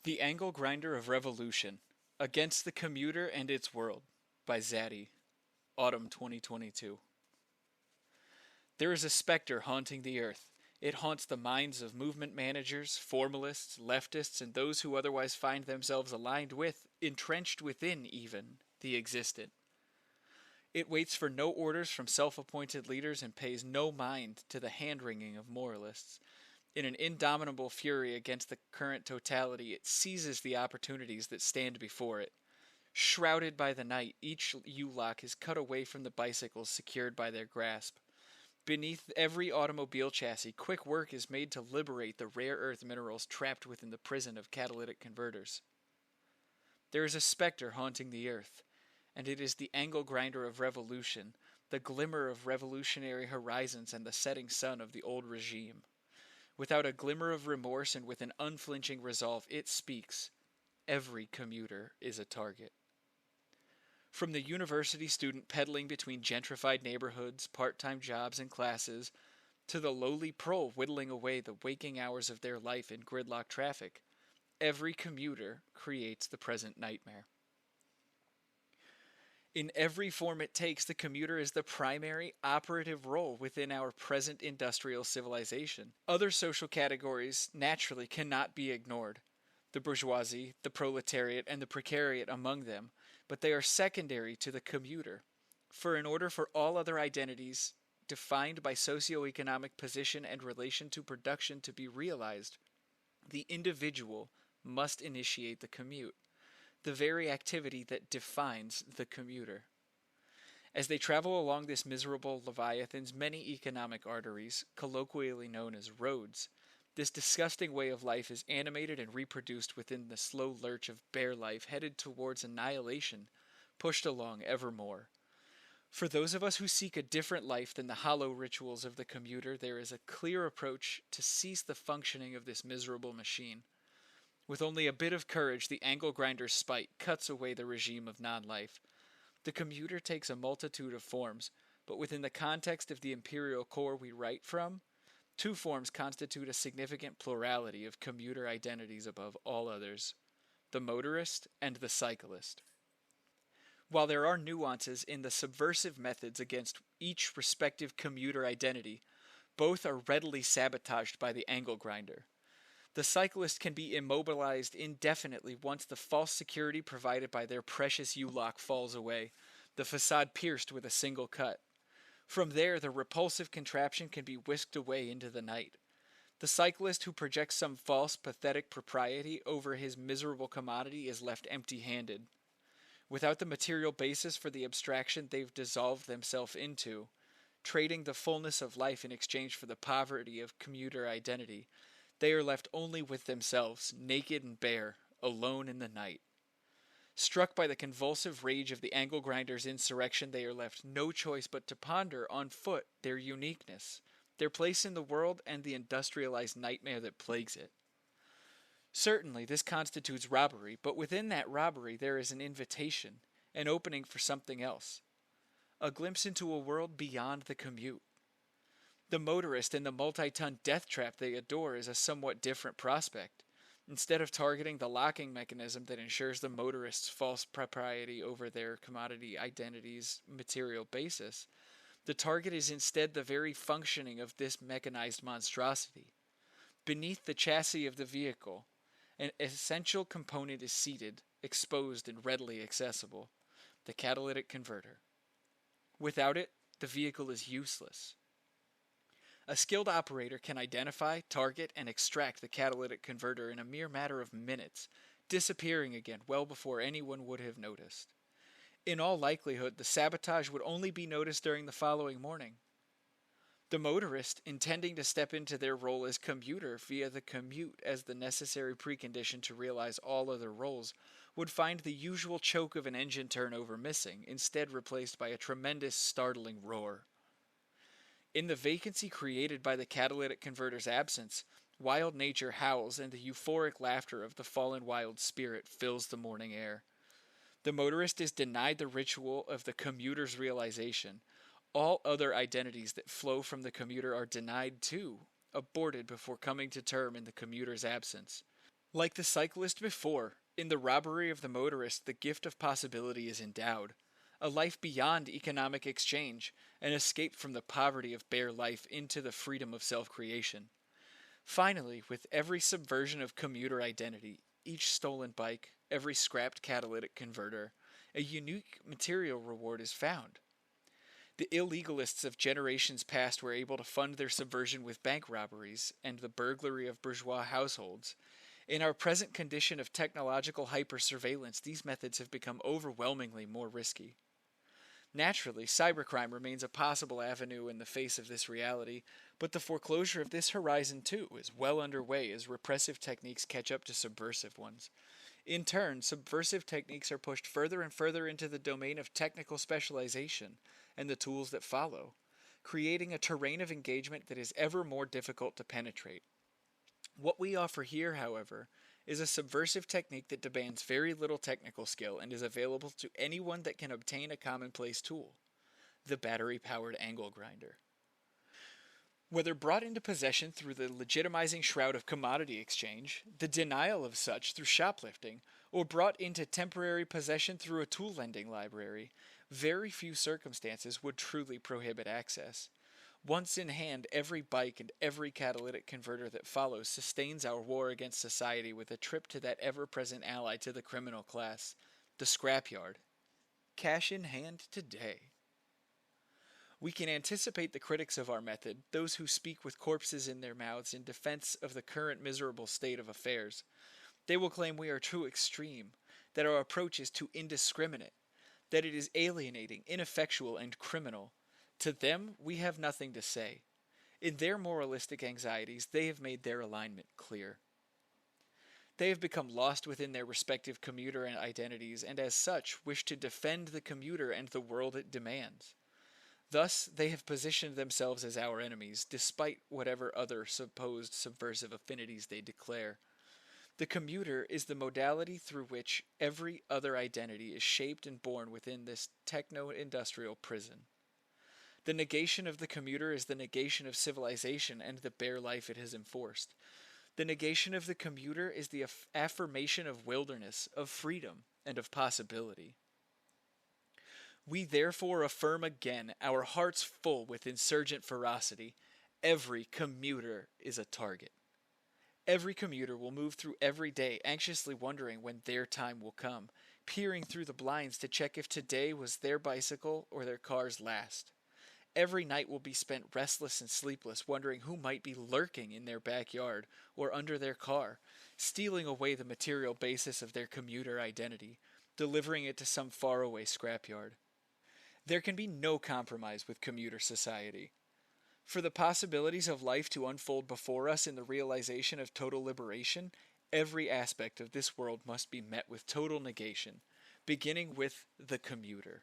The Angle Grinder of Revolution Against the Commuter and Its World by Zaddy, Autumn 2022. There is a specter haunting the earth. It haunts the minds of movement managers, formalists, leftists, and those who otherwise find themselves aligned with, entrenched within even, the existent. It waits for no orders from self-appointed leaders and pays no mind to the hand-wringing of moralists. In an indomitable fury against the current totality, it seizes the opportunities that stand before it. Shrouded by the night, each U-lock is cut away from the bicycles secured by their grasp. Beneath every automobile chassis, quick work is made to liberate the rare earth minerals trapped within the prison of catalytic converters. There is a specter haunting the earth, and it is the angle grinder of revolution, the glimmer of revolutionary horizons and the setting sun of the old regime. Without a glimmer of remorse and with an unflinching resolve, it speaks. Every commuter is a target. From the university student peddling between gentrified neighborhoods, part-time jobs, and classes, to the lowly prole whittling away the waking hours of their life in gridlock traffic, every commuter creates the present nightmare. In every form it takes, the commuter is the primary operative role within our present industrial civilization. Other social categories naturally cannot be ignored, the bourgeoisie, the proletariat, and the precariat among them, but they are secondary to the commuter. For in order for all other identities defined by socioeconomic position and relation to production to be realized, the individual must initiate the commute, the very activity that defines the commuter. As they travel along this miserable leviathan's many economic arteries, colloquially known as roads, this disgusting way of life is animated and reproduced within the slow lurch of bare life headed towards annihilation, pushed along evermore. For those of us who seek a different life than the hollow rituals of the commuter, there is a clear approach to cease the functioning of this miserable machine. With only a bit of courage, the angle grinder's spite cuts away the regime of non-life. The commuter takes a multitude of forms, but within the context of the imperial core we write from, two forms constitute a significant plurality of commuter identities above all others: the motorist and the cyclist. While there are nuances in the subversive methods against each respective commuter identity, both are readily sabotaged by the angle grinder. The cyclist can be immobilized indefinitely once the false security provided by their precious U-lock falls away, the facade pierced with a single cut. From there, the repulsive contraption can be whisked away into the night. The cyclist who projects some false, pathetic propriety over his miserable commodity is left empty-handed. Without the material basis for the abstraction they've dissolved themselves into, trading the fullness of life in exchange for the poverty of commuter identity, they are left only with themselves, naked and bare, alone in the night. Struck by the convulsive rage of the angle grinder's insurrection, they are left no choice but to ponder on foot their uniqueness, their place in the world, and the industrialized nightmare that plagues it. Certainly, this constitutes robbery, but within that robbery there is an invitation, an opening for something else, a glimpse into a world beyond the commute. The motorist and the multi-ton death trap they adore is a somewhat different prospect. Instead of targeting the locking mechanism that ensures the motorist's false propriety over their commodity identity's material basis, the target is instead the very functioning of this mechanized monstrosity. Beneath the chassis of the vehicle, an essential component is seated, exposed and readily accessible: the catalytic converter. Without it, the vehicle is useless. A skilled operator can identify, target, and extract the catalytic converter in a mere matter of minutes, disappearing again well before anyone would have noticed. In all likelihood, the sabotage would only be noticed during the following morning. The motorist, intending to step into their role as commuter via the commute as the necessary precondition to realize all other roles, would find the usual choke of an engine turnover missing, instead replaced by a tremendous, startling roar. In the vacancy created by the catalytic converter's absence, wild nature howls and the euphoric laughter of the fallen wild spirit fills the morning air. The motorist is denied the ritual of the commuter's realization. All other identities that flow from the commuter are denied too, aborted before coming to term in the commuter's absence. Like the cyclist before, in the robbery of the motorist, the gift of possibility is endowed. A life beyond economic exchange, an escape from the poverty of bare life into the freedom of self creation. Finally, with every subversion of commuter identity, each stolen bike, every scrapped catalytic converter, a unique material reward is found. The illegalists of generations past were able to fund their subversion with bank robberies and the burglary of bourgeois households. In our present condition of technological hyper-surveillance, these methods have become overwhelmingly more risky. Naturally, cybercrime remains a possible avenue in the face of this reality, but the foreclosure of this horizon too is well underway as repressive techniques catch up to subversive ones. In turn, subversive techniques are pushed further and further into the domain of technical specialization and the tools that follow, creating a terrain of engagement that is ever more difficult to penetrate. What we offer here, however, is a subversive technique that demands very little technical skill and is available to anyone that can obtain a commonplace tool, the battery powered angle grinder. Whether brought into possession through the legitimizing shroud of commodity exchange, the denial of such through shoplifting, or brought into temporary possession through a tool lending library, very few circumstances would truly prohibit access. Once in hand, every bike and every catalytic converter that follows sustains our war against society with a trip to that ever present ally to the criminal class, the scrapyard. Cash in hand today. We can anticipate the critics of our method, those who speak with corpses in their mouths in defense of the current miserable state of affairs. They will claim we are too extreme, that our approach is too indiscriminate, that it is alienating, ineffectual, and criminal. To them, we have nothing to say. In their moralistic anxieties, they have made their alignment clear. They have become lost within their respective commuter identities, and as such, wish to defend the commuter and the world it demands. Thus, they have positioned themselves as our enemies, despite whatever other supposed subversive affinities they declare. The commuter is the modality through which every other identity is shaped and born within this techno-industrial prison. The negation of the commuter is the negation of civilization and the bare life it has enforced. The negation of the commuter is the affirmation of wilderness, of freedom, and of possibility. We therefore affirm again, our hearts full with insurgent ferocity, every commuter is a target. Every commuter will move through every day, anxiously wondering when their time will come, peering through the blinds to check if today was their bicycle or their car's last. Every night will be spent restless and sleepless, wondering who might be lurking in their backyard or under their car, stealing away the material basis of their commuter identity, delivering it to some faraway scrapyard. There can be no compromise with commuter society. For the possibilities of life to unfold before us in the realization of total liberation, every aspect of this world must be met with total negation, beginning with the commuter.